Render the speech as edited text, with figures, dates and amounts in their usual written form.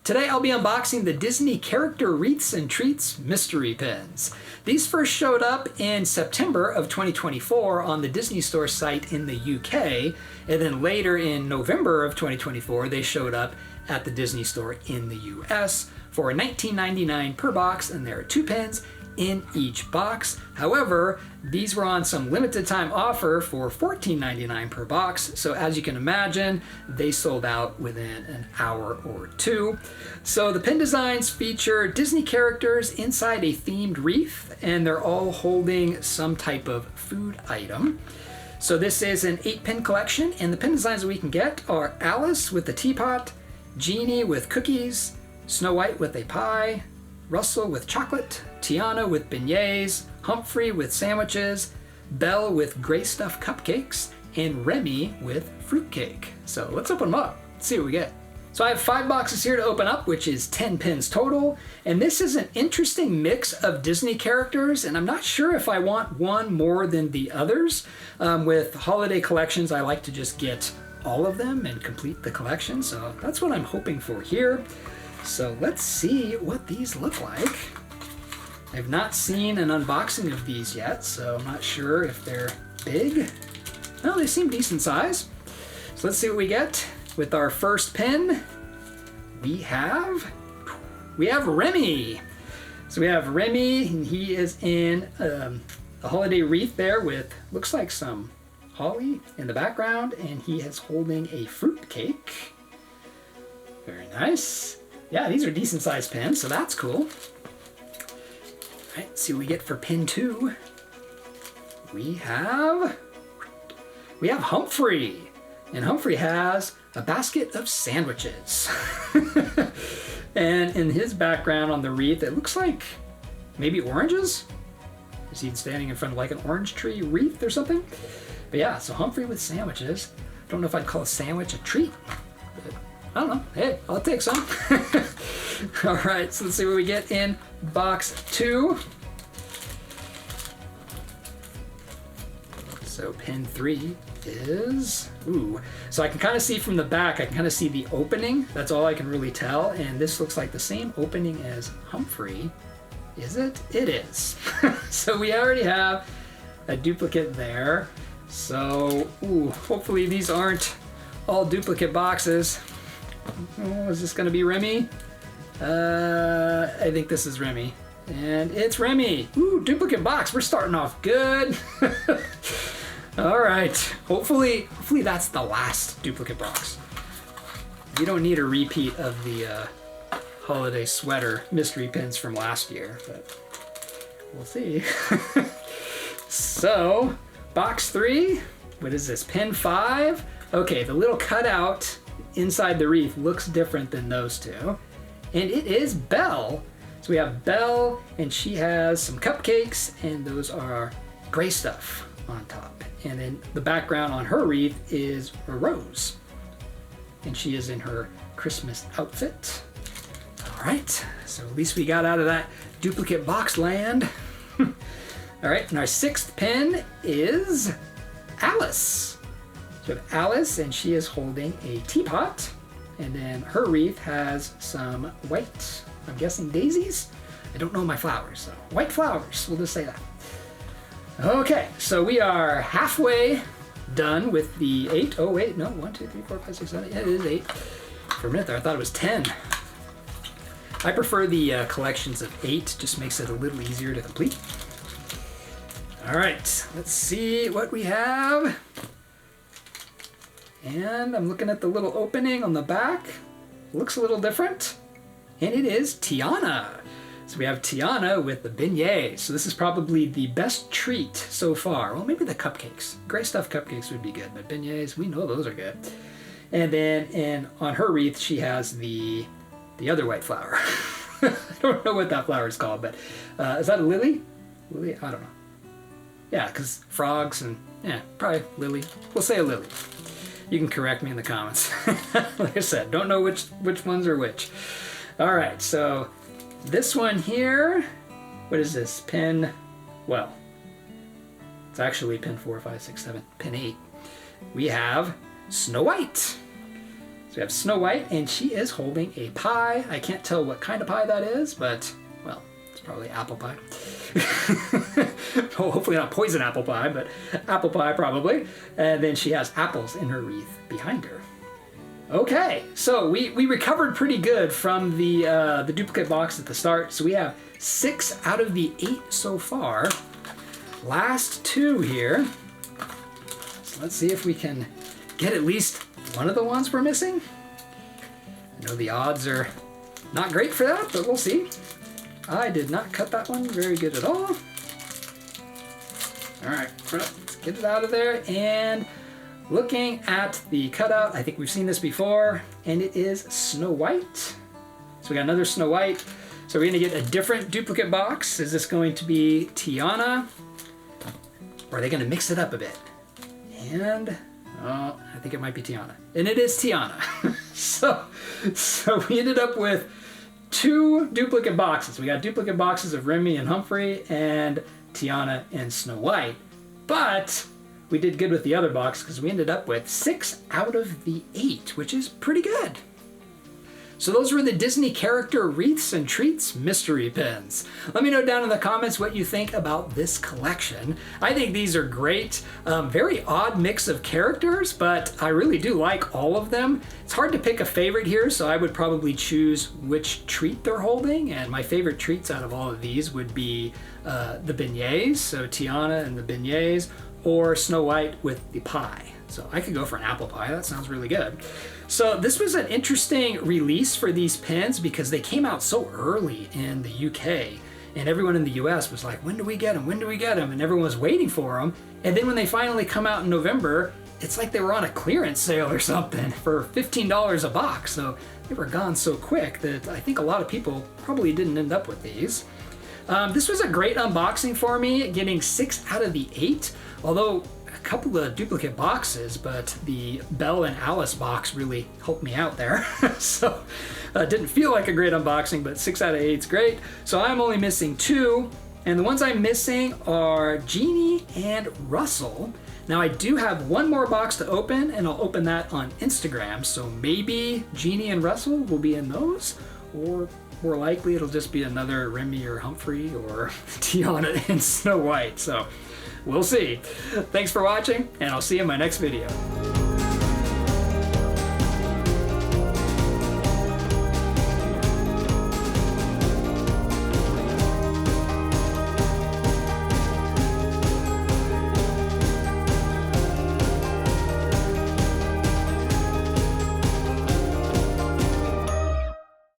Today I'll be unboxing the Disney Character Wreaths and Treats Mystery Pins. These first showed up in September of 2024 on the Disney Store site in the UK, and then later in November of 2024 they showed up at the Disney Store in the US for $19.99 per box, and there are 2 pins in each box. However, these were on some limited time offer for $14.99 per box, so as you can imagine, they sold out within an hour or 2. So the pin designs feature Disney characters inside a themed wreath, and they're all holding some type of food item. So this is an 8-pin collection, and the pin designs that we can get are Alice with the teapot, Genie with cookies, Snow White with a pie, Russell with chocolate, Tiana with beignets, Humphrey with sandwiches, Belle with gray stuff cupcakes, and Remy with fruitcake. So let's open them up, see what we get. So I have 5 boxes here to open up, which is 10 pins total. And this is an interesting mix of Disney characters, and I'm not sure if I want one more than the others. With holiday collections, I like to just get all of them and complete the collection. So that's what I'm hoping for here. So let's see what these look like. I've not seen an unboxing of these yet, so I'm not sure if they're big. No, they seem decent size. So let's see what we get. With our first pin, we have Remy. So we have Remy, and he is in a holiday wreath there with, looks like some holly in the background, and he is holding a fruit cake. Very nice. Yeah, these are decent sized pins, so that's cool. All right, let's see what we get for pin 2. We have Humphrey, and Humphrey has a basket of sandwiches. And in his background on the wreath, it looks like maybe oranges. Is he standing in front of like an orange tree wreath or something? But yeah, so Humphrey with sandwiches. Don't know if I'd call a sandwich a treat, but I don't know. Hey, I'll take some. All right, so let's see what we get in box 2. So pin 3 is, so I can kind of see from the back, I can kind of see the opening. That's all I can really tell. And this looks like the same opening as Humphrey. Is it? It is. So we already have a duplicate there. So, hopefully these aren't all duplicate boxes. Oh, is this gonna be Remy? I think this is Remy. And it's Remy. Duplicate box. We're starting off good. All right. Hopefully that's the last duplicate box. You don't need a repeat of the holiday sweater mystery pins from last year, but we'll see. So, box 3. What is this? Pin 5. Okay, the little cutout inside the wreath looks different than those two. And it is Belle. So we have Belle, and she has some cupcakes, and those are gray stuff on top. And then the background on her wreath is a rose. And she is in her Christmas outfit. All right, so at least we got out of that duplicate box land. All right, and our 6th pin is Alice. So we have Alice, and she is holding a teapot. And then her wreath has some white, I'm guessing daisies? I don't know my flowers, so white flowers, we'll just say that. Okay, so we are halfway done with the 8. Oh wait, no, 1, 2, 3, 4, 5, 6, 7, 8. Yeah, it is 8. For a minute there, I thought it was 10. I prefer the collections of 8, just makes it a little easier to complete. All right, let's see what we have. And I'm looking at the little opening on the back. Looks a little different. And it is Tiana. So we have Tiana with the beignets. So this is probably the best treat so far. Well, maybe the cupcakes. Gray stuff cupcakes would be good, but beignets, we know those are good. And then on her wreath, she has the other white flower. I don't know what that flower is called, but is that a lily? Lily? I don't know. Yeah, because frogs and, yeah, probably lily. We'll say a lily. You can correct me in the comments. Like I said, don't know which ones are which. All right, so this one here, what is this? Pin, well, it's actually pin 4, 5, 6, 7, pin 8. We have Snow White. So we have Snow White, and she is holding a pie. I can't tell what kind of pie that is, but, well, it's probably apple pie. Hopefully not poison apple pie, but apple pie probably. And then she has apples in her wreath behind her. Okay, so we recovered pretty good from the duplicate box at the start. So we have 6 out of the 8 so far. Last 2 here. So let's see if we can get at least one of the ones we're missing. I know the odds are not great for that, but we'll see. I did not cut that one very good at all. All right, let's get it out of there. And looking at the cutout, I think we've seen this before, and it is Snow White. So we got another Snow White. So we're gonna get a different duplicate box. Is this going to be Tiana? Or are they gonna mix it up a bit? And, oh, I think it might be Tiana. And it is Tiana. so we ended up with 2 duplicate boxes. We got duplicate boxes of Remy and Humphrey and Tiana and Snow White. But we did good with the other box because we ended up with 6 out of the 8, which is pretty good. So those were the Disney character wreaths and treats mystery pins. Let me know down in the comments what you think about this collection. I think these are great. Very odd mix of characters, but I really do like all of them. It's hard to pick a favorite here, so I would probably choose which treat they're holding. And my favorite treats out of all of these would be the beignets, so Tiana and the beignets, or Snow White with the pie. So I could go for an apple pie. That sounds really good. So this was an interesting release for these pins because they came out so early in the UK, and everyone in the US was like, when do we get them? When do we get them? And everyone was waiting for them. And then when they finally come out in November, it's like they were on a clearance sale or something for $15 a box. So they were gone so quick that I think a lot of people probably didn't end up with these. This was a great unboxing for me, getting 6 out of the 8, although a couple of duplicate boxes, but the Belle and Alice box really helped me out there. So didn't feel like a great unboxing, but 6 out of 8 is great. So I'm only missing 2, and the ones I'm missing are Genie and Russell. Now I do have one more box to open, and I'll open that on Instagram, so maybe Genie and Russell will be in those, or more likely it'll just be another Remy or Humphrey or Tiana and Snow White. So we'll see. Thanks for watching, and I'll see you in my next video.